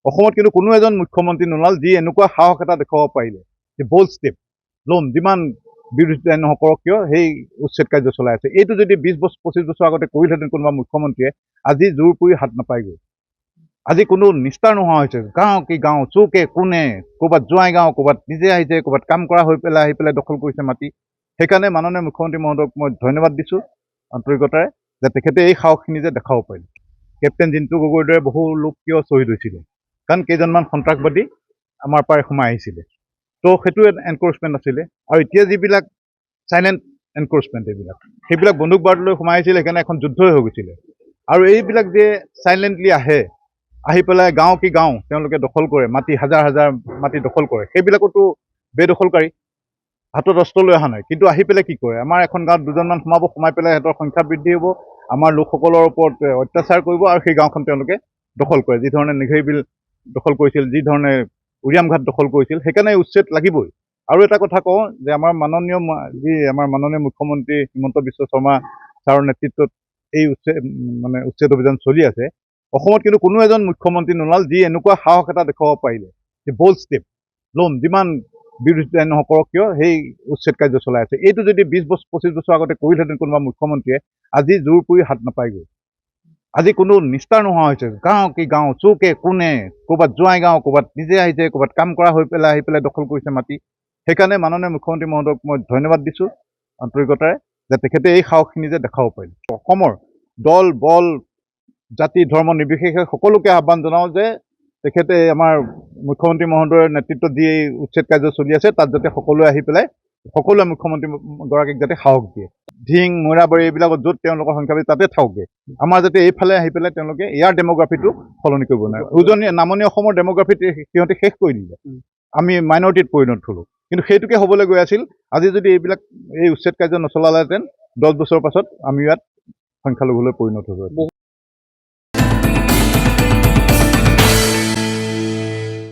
অসমত কিন্তু কোনো এজন মুখ্যমন্ত্ৰী নোলাল যি এনেকুৱা সাহস এটা দেখুৱাব পাৰিলে যে বল্ড ষ্টেপ ল'ম, যিমান বিৰোধিতাই নকৰক কিয় সেই উচ্ছেদ কাৰ্য চলাই আছে। এইটো যদি 20-25 বছৰ আগতে কৰিলেহেঁতেন কোনোবা মুখ্যমন্ত্ৰীয়ে আজি জোৰ পৰি হাত নাপায়গৈ। আজি কোনো নিস্তাৰ নোহোৱা হৈছে। গাঁও কি গাঁও, চুকে কোণে, ক'ৰবাত জোৱাই গাঁও, ক'ৰবাত নিজে আহিছে, ক'ৰবাত কাম কৰা হৈ পেলাই আহি পেলাই দখল কৰিছে মাটি। সেইকাৰণে মাননীয় মুখ্যমন্ত্ৰী মহোদয়ক মই ধন্যবাদ দিছোঁ আন্তৰিকতাৰে যে তেখেতে এই সাহসখিনি যে দেখাব পাৰিলে। কেপ্টেইন জিন্তু গগৈৰ দৰে বহু লোক কিয় শ্বহীদ হৈছিলে, কাৰণ কেইজনমান সন্ত্ৰাসবাদী আমাৰ পৰা সোমাই আহিছিলে। তো সেইটো এনক্ৰ'চমেণ্ট আছিলে। আৰু এতিয়া যিবিলাক চাইলেণ্ট এনক্ৰ'চমেণ্ট সেইবিলাক বন্দুক বাৰুদ লৈ সোমাই আহিছিলে, সেইকাৰণে এখন যুদ্ধই হৈ গৈছিলে। আৰু এইবিলাক যে চাইলেণ্টলি আহি পেলাই গাঁও কি গাঁও তেওঁলোকে দখল কৰে, মাটি হাজাৰ হাজাৰ মাটি দখল কৰে, সেইবিলাকতো বেদখলকাৰী হাতত অস্ত্ৰ লৈ অহা নাই, কিন্তু আহি পেলাই কি কৰে, আমাৰ এখন গাঁৱত দুজনমান সোমাই পেলাই সিহঁতৰ সংখ্যা বৃদ্ধি হ'ব, আমাৰ লোকসকলৰ ওপৰত অত্যাচাৰ কৰিব আৰু সেই গাঁওখন তেওঁলোকে দখল কৰে, যি ধৰণে নেঘেৰি বিল দখল কৰিছিল, যি ধৰণে উৰিয়াম ঘাট দখল কৰিছিল। সেইকাৰণে উচ্ছেদ লাগিবই। আৰু এটা কথা কওঁ যে আমাৰ মাননীয় মুখ্যমন্ত্ৰী হিমন্ত বিশ্ব শৰ্মা ছাৰৰ নেতৃত্বত এই উচ্ছেদ অভিযান চলি আছে। অসমত কিন্তু কোনো এজন মুখ্যমন্ত্ৰী নোলাল যি এনেকুৱা সাহস এটা দেখুৱাব পাৰিলে যে বল্ড ষ্টেপ ল'ম, যিমান বিৰোধিতাই নকৰক কিয় সেই উচ্ছেদ কাৰ্য চলাই আছে। এইটো যদি 20-25 বছৰ আগতে কৰিলেহেঁতেন কোনোবা মুখ্যমন্ত্ৰীয়ে আজি জোৰ পৰি হাত নাপায়গৈ। আজি কোনো নিস্তাৰ নোহোৱা হৈছে। গাঁও কি গাঁও, চুকে কোণে, ক'ৰবাত জোৱাই গাঁও, ক'ৰবাত নিজে আহিছে, ক'ৰবাত কাম কৰা হৈ পেলাই আহি পেলাই দখল কৰিছে মাটি। সেইকাৰণে মাননীয় মুখ্যমন্ত্ৰী মহোদয়ক মই ধন্যবাদ দিছোঁ আন্তৰিকতাৰে যে তেখেতে এই সাহসখিনি যে দেখাব পাৰিলে। অসমৰ দল বল জাতি ধৰ্ম নিৰ্বিশেষে সকলোকে আহ্বান জনাওঁ যে তেখেতে আমাৰ মুখ্যমন্ত্ৰী মহোদয়ৰ নেতৃত্বত যি এই উচ্ছেদ কাৰ্য চলি আছে তাত যাতে সকলোৱে আহি পেলাই সকলোৱে মুখ্যমন্ত্ৰীগৰাকীক যাতে সাহস দিয়ে। ধিং মৈৰাবাৰী এইবিলাকত য'ত তেওঁলোকৰ সংখ্যা বেছি তাতে থাকগে। আমাৰ যাতে এইফালে আহি পেলাই তেওঁলোকে ইয়াৰ ডেম'গ্ৰাফিটো সলনি কৰিব নোৱাৰে। নামনি অসমৰ ডেম'গ্ৰাফিত সিহঁতে শেষ কৰি দিলে, আমি মাইনৰিটিত পৰিণত হ'লোঁ। কিন্তু সেইটোকে হ'বলৈ গৈ আছিল। আজি যদি এই উচ্ছেদ কাৰ্য নচলালেহেঁতেন 10 বছৰৰ পাছত আমি ইয়াত সংখ্যালঘুলৈ পৰিণত হ'ব।